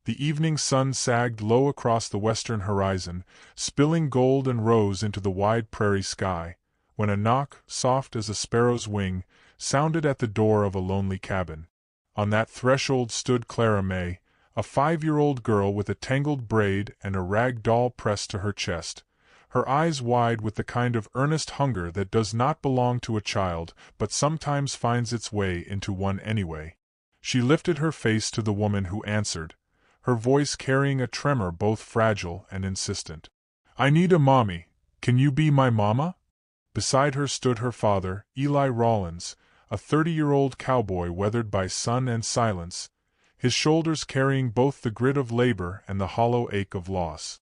The evening sun sagged low across the western horizon, spilling gold and rose into the wide prairie sky, when a knock, soft as a sparrow's wing, sounded at the door of a lonely cabin. On that threshold stood Clara May, a 5-year-old girl with a tangled braid and a rag doll pressed to her chest, her eyes wide with the kind of earnest hunger that does not belong to a child but sometimes finds its way into one anyway. She lifted her face to the woman who answered, her voice carrying a tremor both fragile and insistent. "I need a mommy. Can you be my mama?" Beside her stood her father, Eli Rollins, a 30-year-old cowboy weathered by sun and silence, his shoulders carrying both the grit of labor and the hollow ache of loss.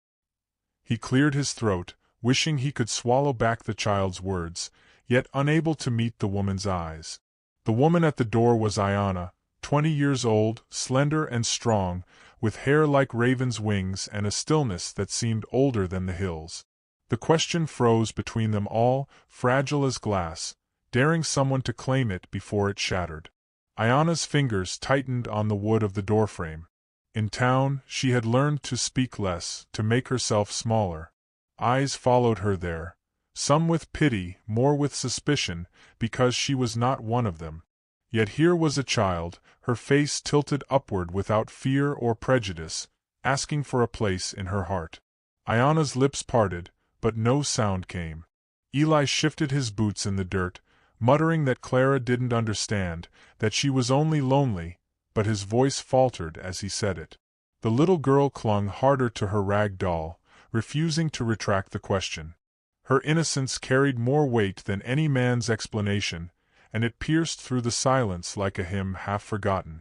He cleared his throat, wishing he could swallow back the child's words, yet unable to meet the woman's eyes. The woman at the door was Ayanna, 20 years old, slender and strong, with hair like raven's wings and a stillness that seemed older than the hills. The question froze between them all, fragile as glass, daring someone to claim it before it shattered. Ayanna's fingers tightened on the wood of the doorframe. In town, she had learned to speak less, to make herself smaller. Eyes followed her there, some with pity, more with suspicion, because she was not one of them. Yet here was a child, her face tilted upward without fear or prejudice, asking for a place in her heart. Ayanna's lips parted, but no sound came. Eli shifted his boots in the dirt, muttering that Clara didn't understand, that she was only lonely, but his voice faltered as he said it. The little girl clung harder to her rag doll, refusing to retract the question. Her innocence carried more weight than any man's explanation, and it pierced through the silence like a hymn half forgotten.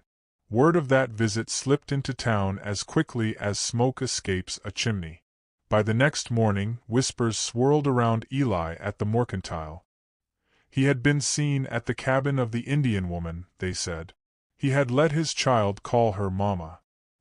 Word of that visit slipped into town as quickly as smoke escapes a chimney. By the next morning, whispers swirled around Eli at the mercantile. He had been seen at the cabin of the Indian woman, they said. He had let his child call her Mama.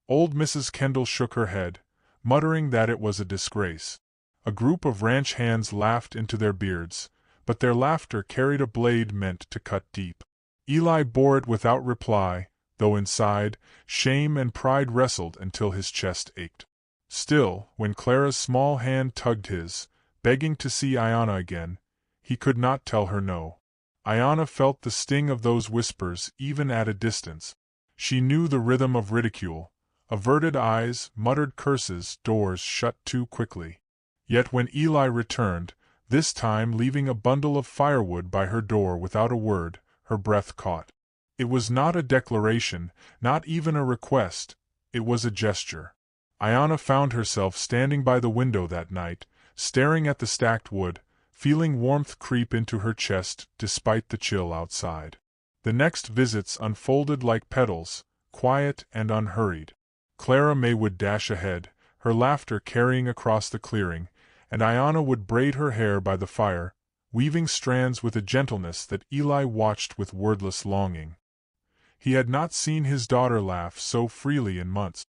Old Mrs. Kendall shook her head, muttering that it was a disgrace. A group of ranch hands laughed into their beards, but their laughter carried a blade meant to cut deep. Eli bore it without reply, though inside, shame and pride wrestled until his chest ached. Still, when Clara's small hand tugged his, begging to see Ayanna again, he could not tell her no. Ayanna felt the sting of those whispers even at a distance. She knew the rhythm of ridicule, averted eyes, muttered curses, doors shut too quickly. Yet when Eli returned, this time leaving a bundle of firewood by her door without a word, her breath caught. It was not a declaration, not even a request, it was a gesture. Ayanna found herself standing by the window that night, staring at the stacked wood, feeling warmth creep into her chest despite the chill outside. The next visits unfolded like petals, quiet and unhurried. Clara May would dash ahead, her laughter carrying across the clearing, and Ayanna would braid her hair by the fire, weaving strands with a gentleness that Eli watched with wordless longing. He had not seen his daughter laugh so freely in months.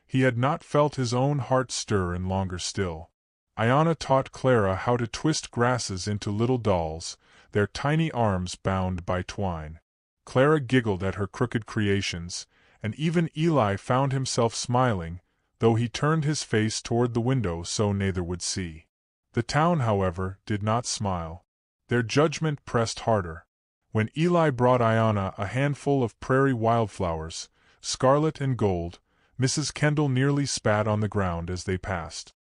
He had not felt his own heart stir in longer still. Ayanna taught Clara how to twist grasses into little dolls, their tiny arms bound by twine. Clara giggled at her crooked creations, and even Eli found himself smiling, though he turned his face toward the window so neither would see. The town, however, did not smile. Their judgment pressed harder. When Eli brought Ayanna a handful of prairie wildflowers, scarlet and gold, Mrs. Kendall nearly spat on the ground as they passed.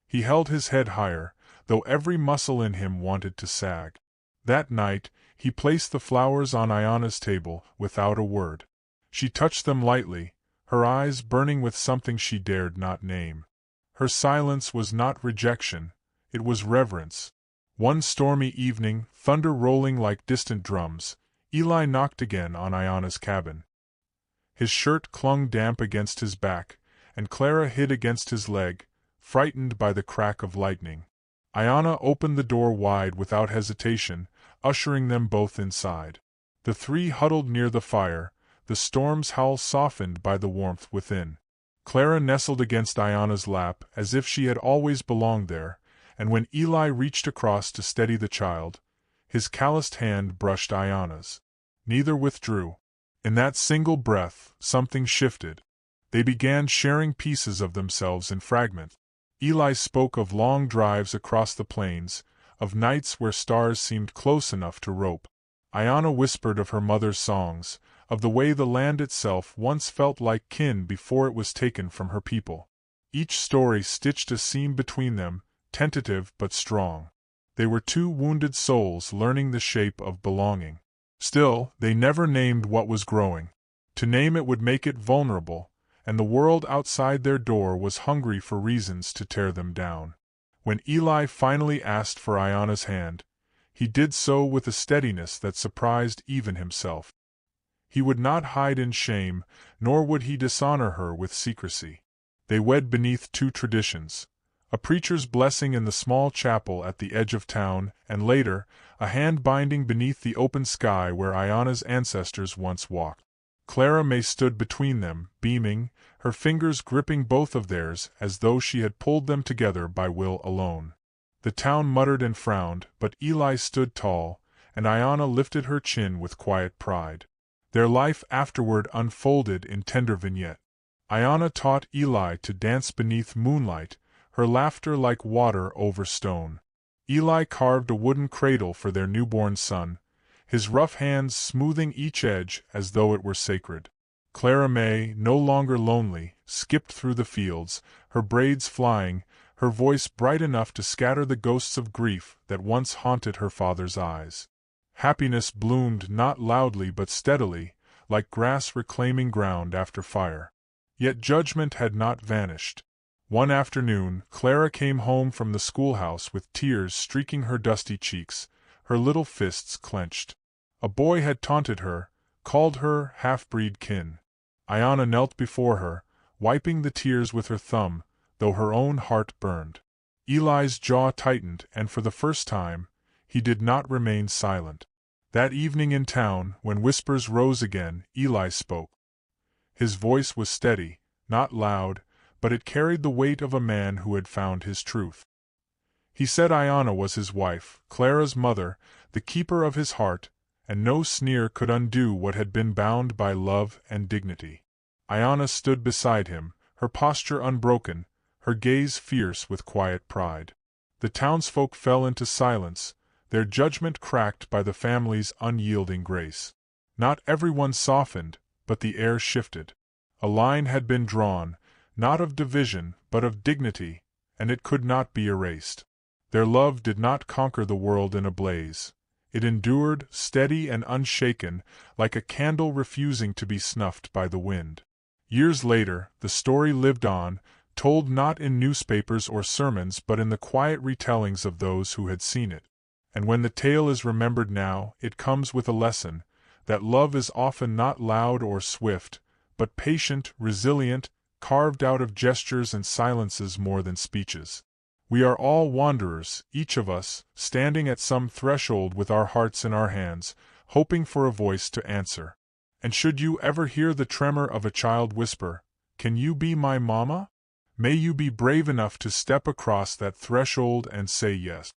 He held his head higher, though every muscle in him wanted to sag. That night, he placed the flowers on Ayanna's table without a word. She touched them lightly, her eyes burning with something she dared not name. Her silence was not rejection, it was reverence. One stormy evening, thunder rolling like distant drums, Eli knocked again on Ayanna's cabin. His shirt clung damp against his back, and Clara hid against his leg, frightened by the crack of lightning. Ayanna opened the door wide without hesitation, ushering them both inside. The three huddled near the fire, the storm's howl softened by the warmth within. Clara nestled against Ayanna's lap as if she had always belonged there, and when Eli reached across to steady the child, his calloused hand brushed Ayanna's. Neither withdrew. In that single breath, something shifted. They began sharing pieces of themselves in fragments. Eli spoke of long drives across the plains, of nights where stars seemed close enough to rope. Ayanna whispered of her mother's songs, of the way the land itself once felt like kin before it was taken from her people. Each story stitched a seam between them, tentative but strong. They were two wounded souls learning the shape of belonging. Still, they never named what was growing. To name it would make it vulnerable, and the world outside their door was hungry for reasons to tear them down. When Eli finally asked for Ayanna's hand, he did so with a steadiness that surprised even himself. He would not hide in shame, nor would he dishonor her with secrecy. They wed beneath two traditions: a preacher's blessing in the small chapel at the edge of town, and later, a hand binding beneath the open sky where Ayanna's ancestors once walked. Clara May stood between them, beaming, her fingers gripping both of theirs as though she had pulled them together by will alone. The town muttered and frowned, but Eli stood tall, and Ayanna lifted her chin with quiet pride. Their life afterward unfolded in tender vignette. Ayanna taught Eli to dance beneath moonlight, her laughter like water over stone. Eli carved a wooden cradle for their newborn son, his rough hands smoothing each edge as though it were sacred. Clara May, no longer lonely, skipped through the fields, her braids flying, her voice bright enough to scatter the ghosts of grief that once haunted her father's eyes. Happiness bloomed not loudly but steadily, like grass reclaiming ground after fire. Yet judgment had not vanished. One afternoon, Clara came home from the schoolhouse with tears streaking her dusty cheeks, her little fists clenched. A boy had taunted her, called her half-breed kin. Ayanna knelt before her, wiping the tears with her thumb, though her own heart burned. Eli's jaw tightened, and for the first time, he did not remain silent. That evening in town, when whispers rose again, Eli spoke. His voice was steady, not loud, but it carried the weight of a man who had found his truth. He said Ayanna was his wife, Clara's mother, the keeper of his heart, and no sneer could undo what had been bound by love and dignity. Ayanna stood beside him, her posture unbroken, her gaze fierce with quiet pride. The townsfolk fell into silence, their judgment cracked by the family's unyielding grace. Not everyone softened, but the air shifted. A line had been drawn, not of division, but of dignity, and it could not be erased. Their love did not conquer the world in a blaze. It endured, steady and unshaken, like a candle refusing to be snuffed by the wind. Years later, the story lived on, told not in newspapers or sermons but in the quiet retellings of those who had seen it. And when the tale is remembered now, it comes with a lesson, that love is often not loud or swift, but patient, resilient, carved out of gestures and silences more than speeches. We are all wanderers, each of us, standing at some threshold with our hearts in our hands, hoping for a voice to answer. And should you ever hear the tremor of a child whisper, "Can you be my mama?" may you be brave enough to step across that threshold and say yes.